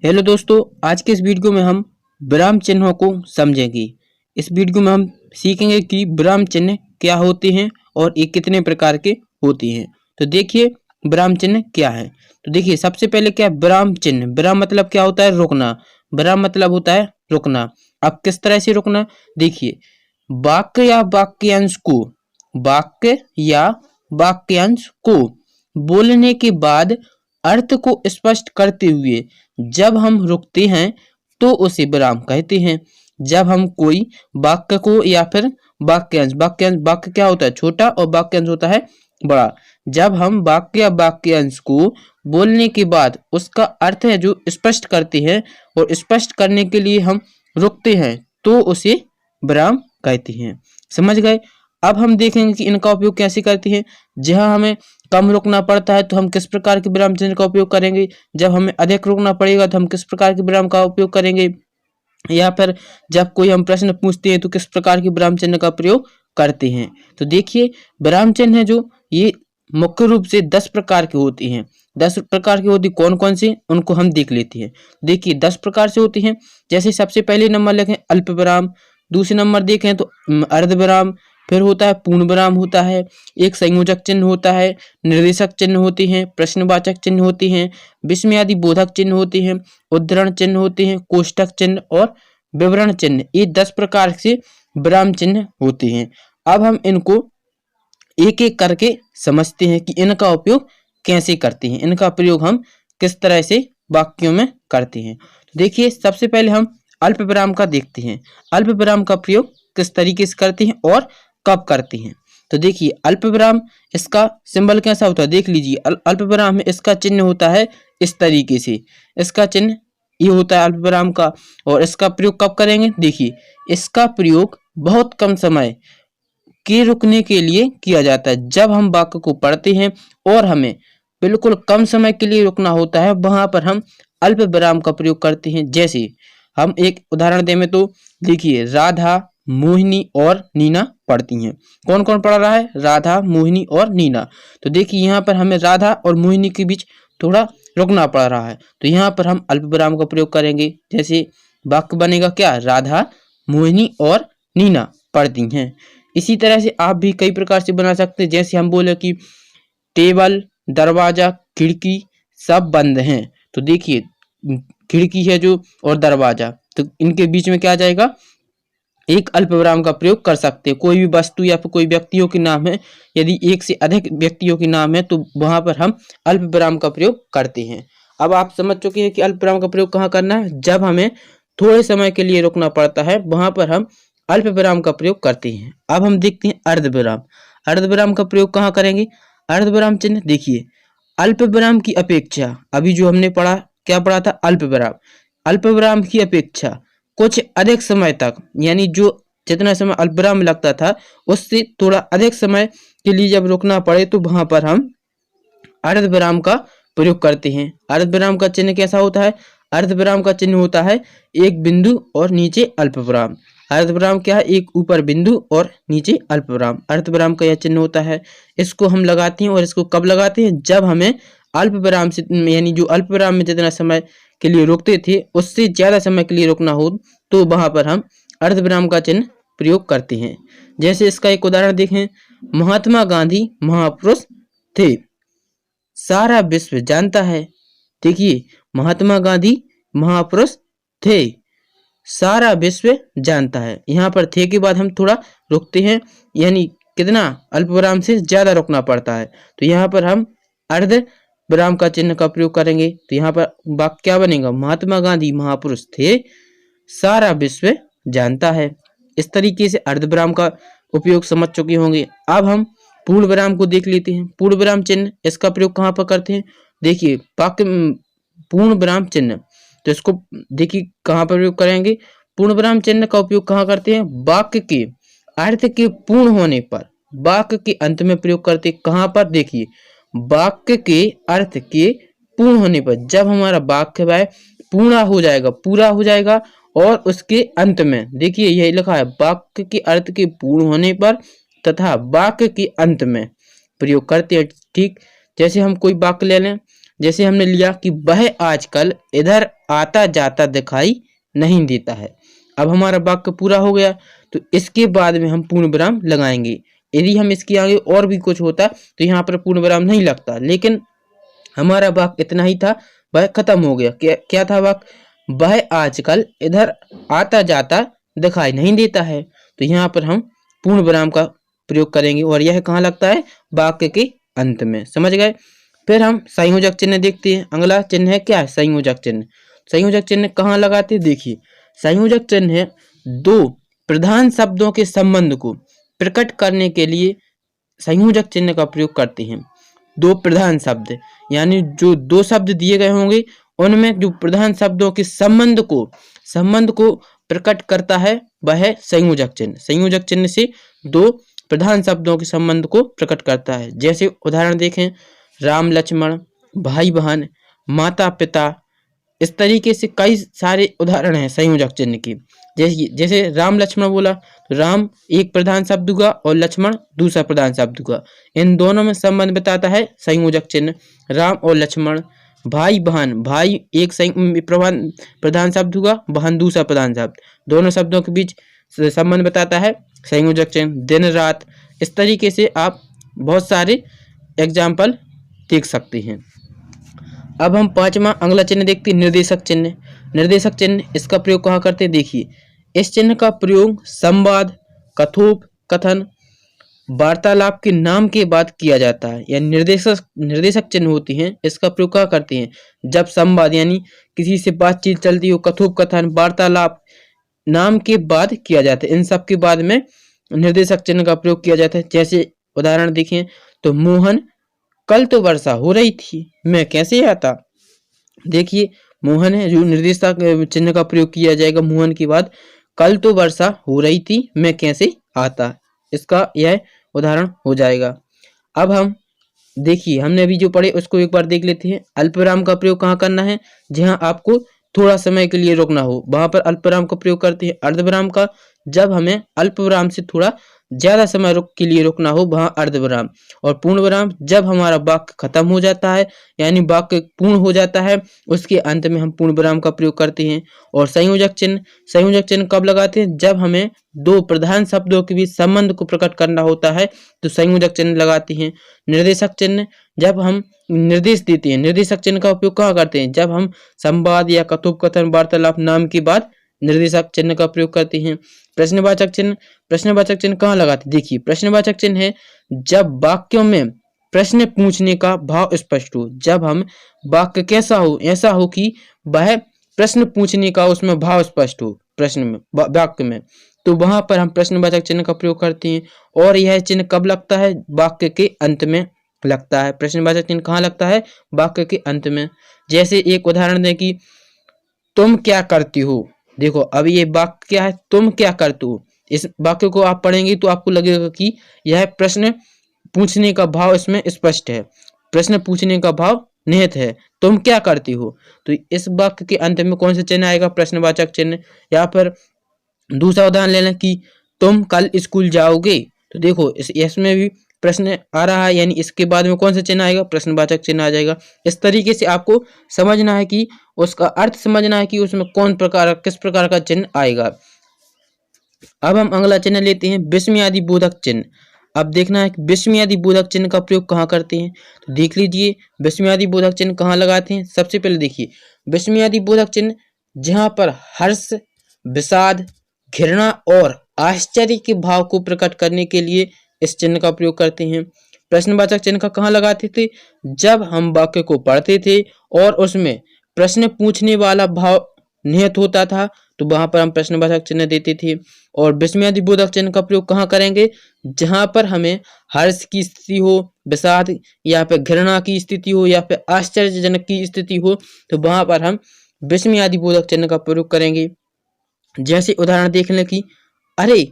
Hello दोस्तों, आज के इस वीडियो में हम विराम चिन्हों को समझेंगे। इस वीडियो में हम सीखेंगे कि विराम चिन्ह क्या होते हैं और ये कितने प्रकार के होते हैं। तो देखिए विराम चिन्ह क्या है। तो देखिए सबसे पहले क्या है विराम चिन्ह। विराम मतलब क्या होता है? रुकना। विराम मतलब होता है रुकना। अब किस तरह से रुकना? देखिए वाक्य या वाक्यांश को वाक्य या वाक्यांश को बोलने के बाद अर्थ को स्पष्ट करते हुए जब हम रुकते हैं तो उसे विराम कहते हैं। जब हम कोई वाक्य को या फिर वाक्यांश वाक्यांश वाक्य क्या होता है? छोटा, और वाक्यांश होता है बड़ा। जब हम वाक्य या वाक्यांश को बोलने के बाद उसका अर्थ है जो स्पष्ट करते हैं और स्पष्ट करने के लिए हम रुकते हैं तो उसे विराम कहते हैं। समझ गए? अब हम देखेंगे कि इनका उपयोग कैसे करते हैं। जहां हमें कम रुकना पड़ता है तो हम किस प्रकार के विराम चिन्ह का उपयोग करेंगे, जब हमें अधिक रुकना पड़ेगा तो हम किस प्रकार के विराम का उपयोग करेंगे, या फिर जब कोई हम प्रश्न पूछते हैं तो किस प्रकार के विराम चिन्ह का प्रयोग करते हैं। तो देखिए विराम चिन्ह है जो ये मुख्य रूप से 10 प्रकार के होते हैं। 10 प्रकार की होती कौन कौन से, उनको हम देख लेते हैं। देखिए 10 प्रकार से होती हैं। जैसे सबसे पहले नंबर लिखें अल्प विराम, दूसरे नंबर देखें तो अर्ध विराम, फिर होता है पूर्ण विराम होता है, एक संयोजक चिन्ह होता है, निर्देशक चिन्ह होते हैं, प्रश्नवाचक चिन्ह होते हैं, विस्मयादि बोधक चिन्ह होते हैं, उद्धरण चिन्ह होते हैं, कोष्ठक चिन्ह और विवरण चिन्ह। ये 10 प्रकार से विराम चिन्ह होते हैं। अब हम इनको एक एक करके समझते हैं कि इनका उपयोग कैसे करते हैं, इनका प्रयोग हम किस तरह से वाक्यों में करते हैं। तो देखिए सबसे पहले हम अल्प विराम का देखते हैं। अल्प विराम का प्रयोग किस तरीके से करते हैं और कब करते हैं। तो देखिए अल्प विराम, इसका सिंबल कैसा होता है देख लीजिए। अल्प विराम में इसका चिन्ह होता है इस तरीके से, इसका चिन्ह ये होता है अल्प विराम का। और इसका प्रयोग कब करेंगे? देखिए इसका प्रयोग बहुत कम समय के रुकने के लिए किया जाता है। जब हम वाक्य को पढ़ते हैं और हमें बिल्कुल कम समय के लिए रुकना होता है, वहां पर हम अल्प विराम का प्रयोग करते हैं। जैसे हम एक उदाहरण दें तो देखिए राधा, मोहिनी और नीना पढ़ती हैं। कौन कौन पढ़ रहा है? राधा, मोहिनी और नीना। तो देखिए यहाँ पर हमें राधा और मोहिनी के बीच थोड़ा रुकना पड़ रहा है, तो यहाँ पर हम अल्प विराम का प्रयोग करेंगे। जैसे वाक्य बनेगा क्या? राधा, मोहिनी और नीना पढ़ती हैं। इसी तरह से आप भी कई प्रकार से बना सकते हैं। जैसे हम बोले कि टेबल, दरवाजा, खिड़की सब बंद हैं। तो देखिए खिड़की है जो और दरवाजा, तो इनके बीच में क्या आ जाएगा? एक अल्प विराम का प्रयोग कर सकते हैं। कोई भी वस्तु या फिर कोई व्यक्तियों के नाम है, यदि एक से अधिक व्यक्तियों के नाम है तो वहां पर हम अल्प विराम का प्रयोग करते हैं। अब आप समझ चुके हैं कि अल्प विराम का प्रयोग कहाँ करना है। जब हमें थोड़े समय के लिए रुकना पड़ता है वहां पर हम अल्प विराम का प्रयोग करते हैं। अब हम देखते हैं अर्ध विराम। अर्ध विराम का प्रयोग कहाँ करेंगे? अर्ध विराम चिन्ह देखिए अल्प विराम की अपेक्षा, अभी जो हमने पढ़ा क्या पढ़ा था? अल्प विराम। अल्प विराम की अपेक्षा कुछ अधिक समय तक, यानी जो जितना समय अल्प विराम लगता था उससे थोड़ा अधिक समय के लिए जब रुकना पड़े तो वहां पर हम अर्ध विराम का प्रयोग करते हैं। अर्ध विराम का चिन्ह कैसा होता है? अर्ध विराम का चिन्ह होता है एक बिंदु और नीचे अल्प विराम। अर्ध विराम क्या है? एक ऊपर बिंदु और नीचे अल्प विराम। अर्ध विराम का यह चिन्ह होता है। इसको हम लगाते हैं, और इसको कब लगाते हैं? जब हमें अल्प विराम से, यानी जो अल्प विराम में जितना समय के लिए रुकते थे उससे ज्यादा समय के लिए रुकना हो तो वहां पर हम अर्ध विराम का चिन्ह प्रयोग करते हैं। जैसे इसका एक उदाहरण देखें, महात्मा गांधी महापुरुष थे, सारा विश्व जानता है। देखिए महात्मा गांधी महापुरुष थे, सारा विश्व जानता है। यहाँ पर थे के बाद हम थोड़ा रुकते हैं, यानी कितना? अल्प विराम से ज्यादा रुकना पड़ता है, तो यहाँ पर हम अर्ध विराम का चिन्ह का प्रयोग करेंगे। तो यहाँ पर वाक्य क्या बनेगा? महात्मा गांधी महापुरुष थे, सारा विश्व जानता है। इस तरीके से अर्ध विराम का उपयोग समझ चुके होंगे। अब हम पूर्ण विराम को देख लेते हैं। पूर्ण विराम चिन्ह, इसका प्रयोग कहाँ पर करते हैं? देखिए वाक्य पूर्ण विराम चिन्ह, तो इसको देखिए कहाँ पर प्रयोग करेंगे। पूर्ण विराम चिन्ह का उपयोग कहाँ करते हैं? वाक्य के अर्थ के पूर्ण होने पर, वाक्य के अंत में प्रयोग करते हैं। कहाँ पर? देखिए वाक्य के अर्थ के पूर्ण होने पर, जब हमारा वाक्य वह पूरा हो जाएगा, पूरा हो जाएगा, और उसके अंत में देखिए यही लिखा है वाक्य के अर्थ के पूर्ण होने पर तथा वाक्य के अंत में प्रयोग करते हैं। ठीक, जैसे हम कोई वाक्य ले लें, जैसे हमने लिया कि वह आजकल इधर आता जाता दिखाई नहीं देता है। अब हमारा वाक्य पूरा हो गया, तो इसके बाद में हम पूर्ण विराम लगाएंगे। यदि हम इसके आगे और भी कुछ होता तो यहाँ पर पूर्ण विराम नहीं लगता, लेकिन हमारा वाक्य इतना ही था, वह खत्म हो गया। क्या था वाक्य? वह आजकल इधर आता जाता दिखाई नहीं देता है। तो यहाँ पर हम पूर्ण विराम का प्रयोग करेंगे और यह कहाँ लगता है? वाक्य के अंत में। समझ गए? फिर हम संयोजक चिन्ह देखते हैं। अगला चिन्ह है क्या है? संयोजक चिन्ह। संयोजक चिन्ह कहाँ लगाते हैं? देखिए, संयोजक चिन्ह है दो प्रधान शब्दों के संबंध को प्रकट करने के लिए संयोजक चिन्ह का प्रयोग करते हैं। दो प्रधान शब्द यानी जो दो शब्द दिए गए होंगे उनमें जो प्रधान शब्दों के संबंध को प्रकट करता है वह है संयोजक चिन्ह। संयोजक चिन्ह से दो प्रधान शब्दों के संबंध को प्रकट करता है। जैसे उदाहरण देखें, राम लक्ष्मण, भाई बहन, माता पिता, इस तरीके से कई सारे उदाहरण हैं संयोजक चिन्ह के। जैसे राम लक्ष्मण बोला तो राम एक प्रधान शब्द हुआ और लक्ष्मण दूसरा प्रधान शब्द हुआ। इन दोनों में संबंध बताता है संयोजक चिन्ह, राम और लक्ष्मण। भाई बहन, भाई एक प्रधान शब्द हुआ, बहन दूसरा प्रधान शब्द, दोनों शब्दों के बीच संबंध बताता है संयोजक चिन्ह। दिन रात, इस तरीके से आप बहुत सारे एग्जाम्पल देख सकते हैं। अब हम पांचवा अगला चिन्ह देखते हैं, निर्देशक चिन्ह। निर्देशक चिन्ह, इसका प्रयोग कहाँ करते हैं? देखिए, इस चिन्ह का प्रयोग संवाद, कथोपकथन, वार्तालाप के नाम के बाद किया जाता है। या निर्देशक चिन्ह होती हैं, इसका प्रयोग कहाँ करते हैं? जब संवाद यानी किसी से बातचीत चलती हो, कथोपकथन, वार्तालाप नाम के बाद किया जाता है। इन सब के बाद में निर्देशक चिन्ह का प्रयोग किया जाता है। जैसे उदाहरण देखें तो, मोहन, कल तो वर्षा हो रही थी, मैं कैसे आता। देखिए, मोहन है जो निर्देशक चिन्ह का प्रयोग किया जाएगा मोहन के बाद, कल तो वर्षा हो रही थी, मैं कैसे आता। इसका यह उदाहरण हो जाएगा। अब हम देखिए, हमने अभी जो पढ़े उसको एक बार देख लेते हैं। अल्पविराम का प्रयोग कहाँ करना है? जहां आपको थोड़ा समय के लिए रुकना हो वहां पर अल्पविराम का प्रयोग करते हैं। अर्धविराम का, जब हमें अल्पविराम से थोड़ा ज्यादा समय के लिए रुकना हो वहां अर्धविराम। और पूर्ण विराम, जब हमारा वाक्य खत्म हो जाता है यानी वाक्य पूर्ण हो जाता है, उसके अंत में हम पूर्ण विराम का प्रयोग करते हैं। और संयोजक चिन्ह कब लगाते हैं? जब हमें दो प्रधान शब्दों के बीच संबंध को प्रकट करना होता है तो संयोजक चिन्ह लगाते हैं। निर्देशक चिन्ह, जब हम निर्देश देते हैं, निर्देशक चिन्ह का उपयोग कहाँ करते हैं? जब हम संवाद या कथोपकथन, वार्तालाप नाम के बाद निर्देशक चिन्ह का प्रयोग करते हैं। प्रश्नवाचक चिन्ह कहाँ लगाते? देखिए, प्रश्नवाचक चिन्ह है जब वाक्यों में प्रश्न पूछने का भाव स्पष्ट हो। जब हम वाक्य कैसा हो? ऐसा हो कि वह प्रश्न पूछने का उसमें भाव स्पष्ट हो प्रश्न में, वाक्य में, तो वहां पर हम प्रश्नवाचक चिन्ह का प्रयोग करते हैं। और यह चिन्ह कब लगता है? वाक्य के अंत में लगता है। प्रश्नवाचक चिन्ह कहाँ लगता है? वाक्य के अंत में। जैसे एक उदाहरण दें कि तुम क्या करती हो। देखो, अब ये वाक्य क्या है? तुम क्या करते हो। इस वाक्य को आप पढ़ेंगे तो आपको लगेगा कि यह प्रश्न पूछने का भाव इसमें स्पष्ट है, प्रश्न पूछने का भाव निहित है। तुम क्या करती हो, तो इस वाक्य के अंत में कौन सा चिन्ह आएगा? प्रश्नवाचक चिन्ह। यहाँ पर दूसरा उदाहरण लेना कि तुम कल स्कूल जाओगे, तो देखो इसमें भी प्रश्न आ रहा है, यानी इसके बाद में कौन सा चिन्ह आएगा? प्रश्नवाचक चिन्ह आ जाएगा। इस तरीके से आपको समझना है कि उसका अर्थ समझना है कि उसमें किस प्रकार का चिन्ह आएगा। अब हम अगला चिन्ह लेते हैं, विस्मयादि बोधक चिन्ह। अब देखना है कि विस्मयादि बोधक चिन्ह का प्रयोग कहाँ करते हैं, तो देख लीजिए विस्मयादि बोधक चिन्ह कहाँ लगाते हैं। सबसे पहले देखिए, विस्मयादि बोधक चिन्ह जहाँ पर हर्ष, विषाद, घृणा और आश्चर्य के भाव को प्रकट करने के लिए इस चिन्ह का प्रयोग करते हैं। प्रश्नवाचक चिन्ह का कहाँ लगाते थे? जब हम वाक्य को पढ़ते थे और उसमें प्रश्न पूछने वाला भाव निहित होता था तो वहां पर हम प्रश्नवाचक चिन्ह देते थे। और विस्मयादि बोधक चिन्ह का प्रयोग कहाँ करेंगे? जहां पर हमें हर्ष की स्थिति हो, विषाद या फिर घृणा की स्थिति हो या फिर आश्चर्यजनक की स्थिति हो, तो वहां पर हम विस्मयादि बोधक चिन्ह का प्रयोग करेंगे। जैसे उदाहरण देख लें कि अरे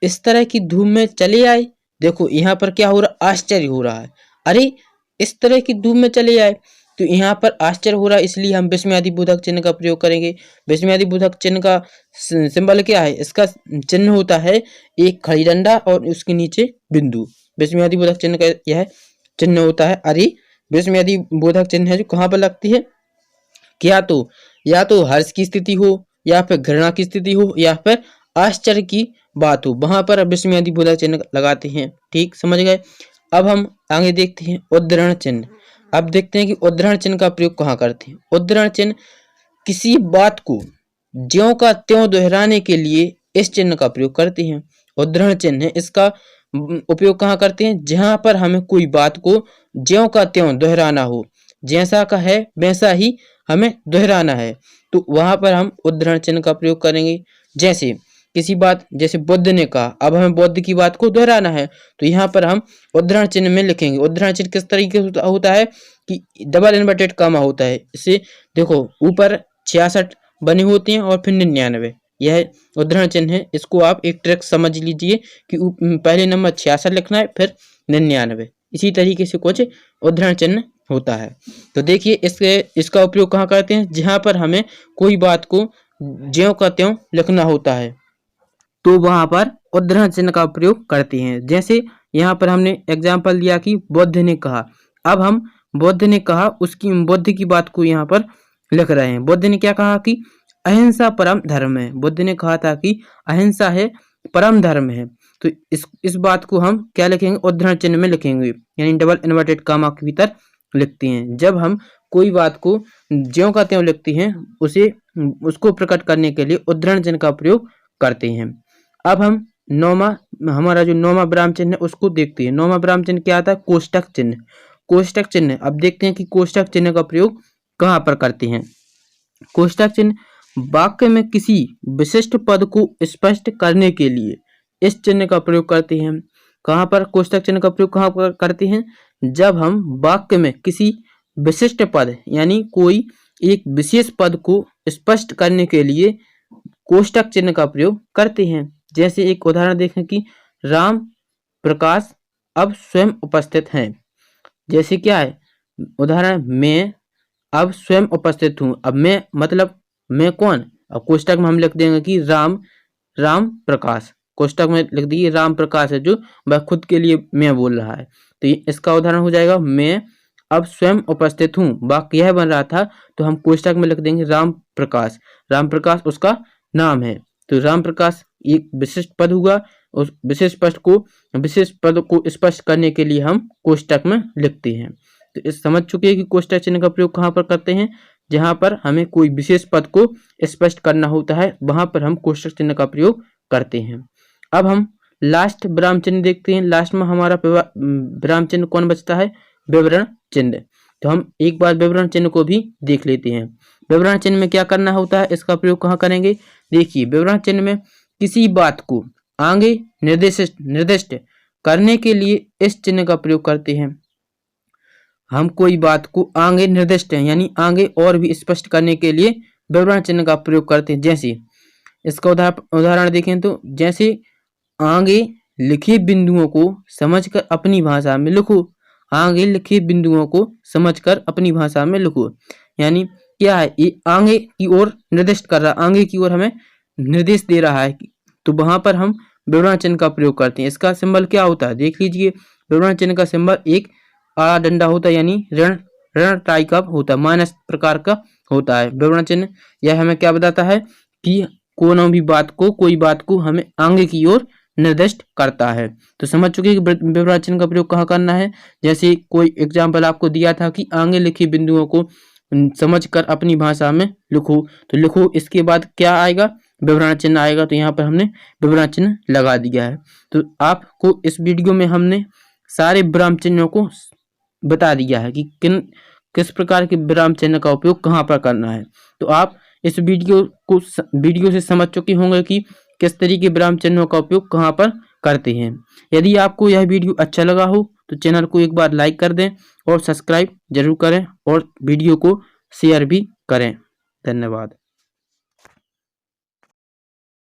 इस तरह की धूप में चले आए। देखो यहाँ पर क्या हो रहा? आश्चर्य हो रहा है। अरे इस तरह की धूप में चले आए, तो यहाँ पर आश्चर्य हो रहा है, इसलिए हम विस्मयादि बोधक चिन्ह का प्रयोग करेंगे। विस्मयादि बोधक चिन्ह का सिंबल क्या है? इसका चिन्ह होता है एक खड़ी डंडा और उसके नीचे बिंदु। विस्मयादि बोधक चिन्ह का यह चिन्ह होता है। अरे विस्मयादि बोधक चिन्ह है जो कहाँ पर लगती है, या तो हर्ष की स्थिति हो, या फिर घृणा की स्थिति हो, या फिर आश्चर्य की बात हो, वहां पर विस्मयादि बोधक चिन्ह लगाते हैं। ठीक, समझ गए। अब हम आगे देखते हैं उद्धरण चिन्ह। अब देखते हैं कि उद्धरण चिन्ह का प्रयोग कहाँ करते हैं। उद्धरण चिन्ह किसी बात को ज्यों का त्यों दोहराने के लिए इस चिन्ह का प्रयोग करते हैं। उद्धरण चिन्ह है, इसका उपयोग कहाँ करते हैं, जहां पर हमें कोई बात को ज्यों का त्यों दोहराना हो, जैसा का है वैसा ही हमें दोहराना है, तो वहां पर हम उद्धरण चिन्ह का प्रयोग करेंगे। जैसे किसी बात, जैसे बुद्ध ने कहा, अब हमें बुद्ध की बात को दोहराना है, तो यहाँ पर हम उद्धरण चिन्ह में लिखेंगे। उद्धरण चिन्ह किस तरीके से होता है कि डबल इन्वर्टेड कामा होता है। इसे देखो, ऊपर 66 बनी होती हैं और फिर 99, यह उद्धरण चिन्ह है। इसको आप एक ट्रिक समझ लीजिए कि पहले नंबर 66 लिखना है, फिर 99। इसी तरीके से कुछ उद्धरण चिन्ह होता है। तो देखिए इसका उपयोग कहाँ करते हैं, जहां पर हमें कोई बात को ज्यों का त्यों लिखना होता है, तो वहां पर उद्धरण चिन्ह का प्रयोग करते हैं। जैसे यहाँ पर हमने एग्जाम्पल दिया कि बुद्ध ने कहा, अब हम बुद्ध ने कहा उसकी बुद्ध की बात को यहाँ पर लिख रहे हैं। बुद्ध ने क्या कहा कि अहिंसा परम धर्म है। बुद्ध ने कहा था कि अहिंसा है परम धर्म है, तो इस बात को हम क्या लिखेंगे, उद्धरण चिन्ह में लिखेंगे, यानी डबल इन्वर्टेड कामा के भीतर लिखते हैं। जब हम कोई बात को ज्यों का त्यों लिखते हैं, उसको प्रकट करने के लिए उद्धरण चिन्ह का प्रयोग करते हैं। अब हम हमारा जो नौवां विराम चिन्ह है उसको देखते हैं। नौवां विराम चिन्ह क्या आता है, कोष्टक चिन्ह। कोष्टक चिन्ह, अब देखते हैं कि कोष्टक चिन्ह का प्रयोग कहाँ पर करते हैं। कोष्टक चिन्ह वाक्य में किसी विशिष्ट पद को स्पष्ट करने के लिए इस चिन्ह का प्रयोग करते हैं। कहाँ पर कोष्टक चिन्ह का प्रयोग कहाँ पर करते हैं, जब हम वाक्य में किसी विशिष्ट पद यानी कोई एक विशेष पद को स्पष्ट करने के लिए कोष्टक चिन्ह का प्रयोग करते हैं। जैसे एक उदाहरण देखें कि राम प्रकाश अब स्वयं उपस्थित हैं। जैसे क्या है उदाहरण, मैं अब स्वयं उपस्थित हूँ। अब मैं मतलब मैं कौन, अब कोष्टक में हम लिख देंगे कि राम प्रकाश, कोष्टक में लिख दीजिए राम प्रकाश है, जो वह खुद के लिए मैं बोल रहा है, तो इसका उदाहरण हो जाएगा मैं अब स्वयं उपस्थित हूँ। वाक्य यह बन रहा था, तो हम कोष्टक में लिख देंगे राम प्रकाश। राम प्रकाश उसका नाम है, तो राम प्रकाश एक विशिष्ट पद हुआ। उस विशेष पद को स्पष्ट करने के लिए हम कोष्टक में लिखते हैं। तो इस समझ चुके हैं कि कोष्टक चिन्ह का प्रयोग कहाँ पर करते हैं, जहां पर हमें कोई विशेष पद को स्पष्ट करना होता है, वहां पर हम कोष्टक चिन्ह का प्रयोग करते हैं। अब हम लास्ट विराम चिन्ह देखते हैं। लास्ट में हमारा विराम चिन्ह कौन बचता है, विवरण चिन्ह। तो हम एक बार विवरण चिन्ह को भी देख लेते हैं। विवरण चिन्ह में क्या करना होता है, इसका प्रयोग कहाँ करेंगे, देखिए विवरण चिन्ह में किसी बात को आगे निर्दिष्ट करने के लिए इस चिन्ह का प्रयोग करते हैं। हम कोई बात को आगे निर्दिष्ट है यानी आगे और भी स्पष्ट करने के लिए विवरण चिन्ह का प्रयोग करते हैं। जैसे इसका उदाहरण देखें तो, जैसे आगे लिखे बिंदुओं को समझकर अपनी भाषा में लिखो। आगे लिखे बिंदुओं को समझकर अपनी भाषा में लिखो, यानी क्या है, ये आगे की ओर निर्दिष्ट कर रहा है, आगे की ओर हमें निर्देश दे रहा है, तो वहां पर हम विवरण चिन्ह का प्रयोग करते हैं। इसका सिंबल क्या होता है, देख लीजिए। विवरण चिन्ह का सिंबल एक आड़ा डंडा होता है, यानी ऋण टाइप का होता है, माइनस प्रकार का होता है विवरण चिन्ह। यह हमें क्या बताता है कि कोई बात को हमें आगे की ओर निर्दिष्ट करता है। तो समझ चुके कि विवरण चिन्ह का प्रयोग कहाँ करना है। जैसे कोई एग्जाम्पल आपको दिया था कि आगे लिखे बिंदुओं को समझकर अपनी भाषा में लिखो, तो लिखो इसके बाद क्या आएगा, विवरण चिन्ह आएगा। तो यहाँ पर हमने विवरण चिन्ह लगा दिया है। तो आपको इस वीडियो में हमने सारे विराम चिन्हों को बता दिया है कि किस प्रकार के विराम चिन्ह का उपयोग कहाँ पर करना है। तो आप इस वीडियो से समझ चुके होंगे कि किस तरीके विराम चिन्हों का उपयोग कहाँ पर करते हैं। यदि आपको यह वीडियो अच्छा लगा हो तो चैनल को एक बार लाइक कर दें और सब्सक्राइब जरूर करें और वीडियो को शेयर भी करें। धन्यवाद।